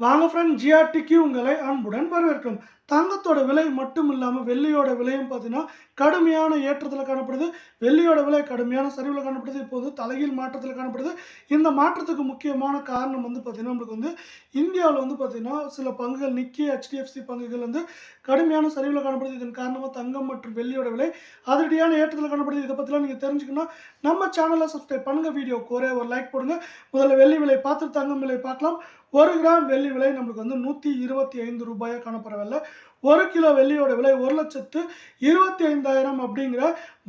வாங்க ஃப்ரெண்ட், ஜிஆர்டிக்கு உங்களை அன்புடன் வரவேற்கிறோம். தங்கத்தோட விலை மட்டும் இல்லாமல் வெள்ளியோட விலையும் பார்த்தீங்கன்னா கடுமையான ஏற்றத்தில் காணப்படுது. வெள்ளியோட விலை கடுமையான சரிவில் காணப்படுது. இப்போது தலைகீழ் மாற்றத்தில் காணப்படுது. இந்த மாற்றத்துக்கு முக்கியமான காரணம் பார்த்தீங்கன்னா நம்மளுக்கு இந்தியாவில் பார்த்தீங்கன்னா சில பங்குகள் நிக்கி HDFC பங்குகள் கடுமையான சரிவில் காணப்படுது. இதன் காரணமாக தங்கம் மற்றும் வெள்ளியோட விலை அதிரடியான ஏற்றத்தில் காணப்படுது. இதை பற்றிலாம் நீங்கள் தெரிஞ்சுக்கணும், நம்ம சேனலை சப்ஸ்கிரைப் பண்ணுங்க, வீடியோக்கு ஒரே ஒரு லைக் போடுங்க. முதல்ல வெள்ளி விலை பார்த்துட்டு தங்கம் விலை பார்க்கலாம். 1 கிராம் வெள்ளி விலை நம்மளுக்கு 125 ரூபாயாக காணப்படவில்லை. 1 கிலோ வெள்ளியோட விலை 1,25,000 அப்படிங்கிற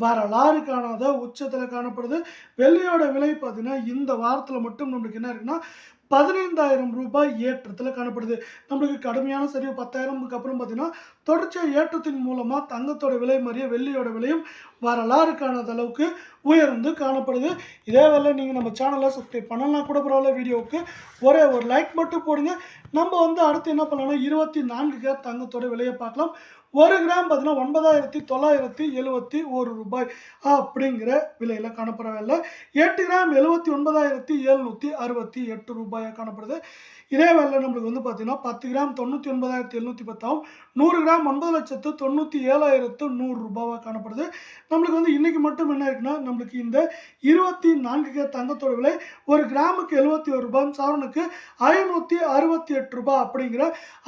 வரலாறு காணாத உச்சத்தில் காணப்படுது. வெள்ளியோட விலை பார்த்தீங்கன்னா இந்த வாரத்தில் மட்டும் நம்மளுக்கு என்ன இருக்குன்னா 15,000 ரூபாய் ஏற்றத்தில் காணப்படுது. நம்மளுக்கு கடுமையான சரிவு 10,000க்கு அப்புறம் பார்த்தீங்கன்னா தொடர்ச்சியாக ஏற்றத்தின் மூலமாக தங்கத்தோட விலை மாதிரியே வெள்ளியோட விலையும் வரலாறு காணாத அளவுக்கு உயர்ந்து காணப்படுது. இதே வேலை நீங்கள் நம்ம சேனலை சப்ஸ்கிரைப் பண்ணலாம் கூட பரவாயில்ல, வீடியோவுக்கு ஒரே ஒரு லைக் மட்டும் போடுங்க. நம்ம அடுத்து என்ன பண்ணலாம்னா 24 கேரட் தங்கத்தோட விலையை பார்க்கலாம். 1 கிராம் பார்த்தீங்கன்னா 9,971 ரூபாய் அப்படிங்கிற விலையில் காணப்படவில்லை. 8 கிராம் 79,768 ரூபாயாக காணப்படுது. இதே வேலை நம்மளுக்கு பார்த்தீங்கன்னா 10 கிராம் 99,710 ஆகும். 100 கிராம் 9,97,100 ரூபாவாக காணப்படுது. நம்மளுக்கு இன்னைக்கு மட்டும் என்ன இருக்குன்னா நம்மளுக்கு இந்த 24 கேரட் தங்கத்தோட விலை 1 கிராமுக்கு 71 ரூபாய், சவரனுக்கு 568 ரூபாய் அப்படிங்கிற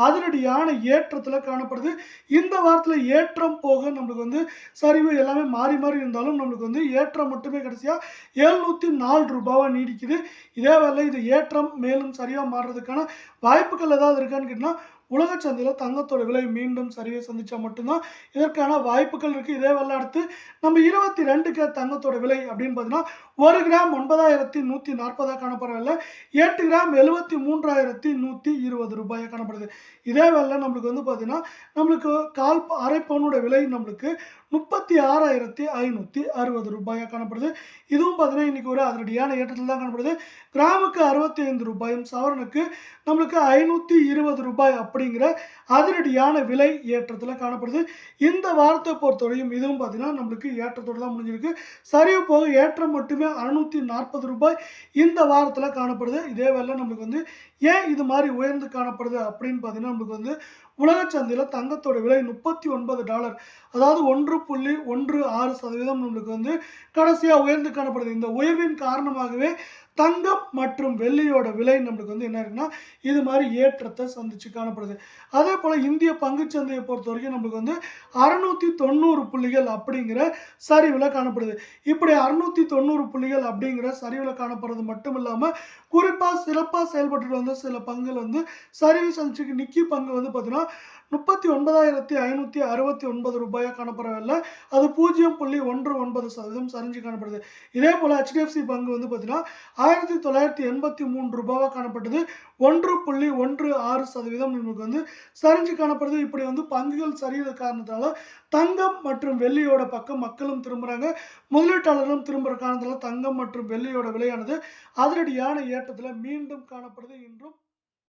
அதிரடியான ஏற்றத்தில் காணப்படுது. இந்த வாரத்தில் ஏற்றம் போக நம்மளுக்கு சரிவு எல்லாமே மாறி மாறி இருந்தாலும் நம்மளுக்கு ஏற்றம் மட்டுமே கடைசியாக 704 ரூபாவாக நீடிக்குது. இதே வேலை இது ஏற்றம் மேலும் சரியாக மாறுறதுக்கான வாய்ப்புகள் ஏதாவது இருக்கான்னு கேட்டால் உலக சந்தையில் தங்கத்தோட விலை மீண்டும் சரிவை சந்திச்சா மட்டும்தான் இதற்கான வாய்ப்புகள் இருக்குது. இதே வேலை அடுத்து நம்ம 22 கேரட் தங்கத்தோட விலை அப்படின்னு பார்த்தீங்கன்னா 1 கிராம் 9,140 காணப்படவில்லை. 8 கிராம் 73,120 ரூபாயாக காணப்படுது. இதே வேலை நம்மளுக்கு பார்த்தீங்கன்னா நம்மளுக்கு அரை பவுனோட விலை நம்மளுக்கு 36,560 ரூபாயாக காணப்படுது. இதுவும் பார்த்தீங்கன்னா இன்னைக்கு ஒரு அதிரடியான ஏற்றத்தில் தான் காணப்படுது. கிராமுக்கு 65 ரூபாயும், சவரனுக்கு நம்மளுக்கு 520 ரூபாய் அப்படிங்கிற அதிரடியான விலை ஏற்றத்தில் காணப்படுது. இந்த வாரத்தை பொறுத்தவரையும் இதுவும் பார்த்தீங்கன்னா நம்மளுக்கு ஏற்றத்தோடு தான் முடிஞ்சிருக்கு. சரிவு போக ஏற்றம் மட்டுமே 640 ரூபாய் இந்த வாரத்தில் காணப்படுது. இதே வேலை நம்மளுக்கு ஏன் இது மாதிரி உயர்ந்து காணப்படுது அப்படின்னு பார்த்தீங்கன்னா நம்மளுக்கு உலக சந்தையில் தங்கத்தோட விலை $39, அதாவது 1.16% நம்மளுக்கு கடைசியாக உயர்ந்து காணப்படுது. இந்த உயர்வின் காரணமாகவே தங்கம் மற்றும் வெள்ளியோட விலை நம்மளுக்கு என்ன இருக்குன்னா இது மாதிரி ஏற்றத்தை சந்திச்சு காணப்படுது. அதே போல் இந்திய பங்குச்சந்தையை பொறுத்த வரைக்கும் நம்மளுக்கு 690 புள்ளிகள் அப்படிங்கிற சரிவில் காணப்படுது. இப்படி 690 புள்ளிகள் அப்படிங்கிற சரிவில் காணப்படுறது மட்டும் இல்லாமல் குறிப்பாக சிறப்பாக செயல்பட்டு சில பங்குகள் சரிவு சந்திச்சு நிக்கி பங்கு பார்த்தீங்கன்னா 39,569 ரூபாயாக காணப்படவில்லை. அது 0.19% சரிஞ்சு காணப்படுது. இதே போல் HDFC பங்கு பார்த்தீங்கன்னா 1,983 ரூபாவாக காணப்பட்டது. 1.16% நமக்கு சரிஞ்சு காணப்படுது. இப்படி பங்குகள் சரிகிற காரணத்தால் தங்கம் மற்றும் வெள்ளியோட பக்கம் மக்களும் திரும்புகிறாங்க, முதலீட்டாளர்களும் திரும்புகிற காரணத்தால் தங்கம் மற்றும் வெள்ளியோட விலையானது அதிரடியான ஏற்றத்தில் மீண்டும் காணப்படுது. இன்றும்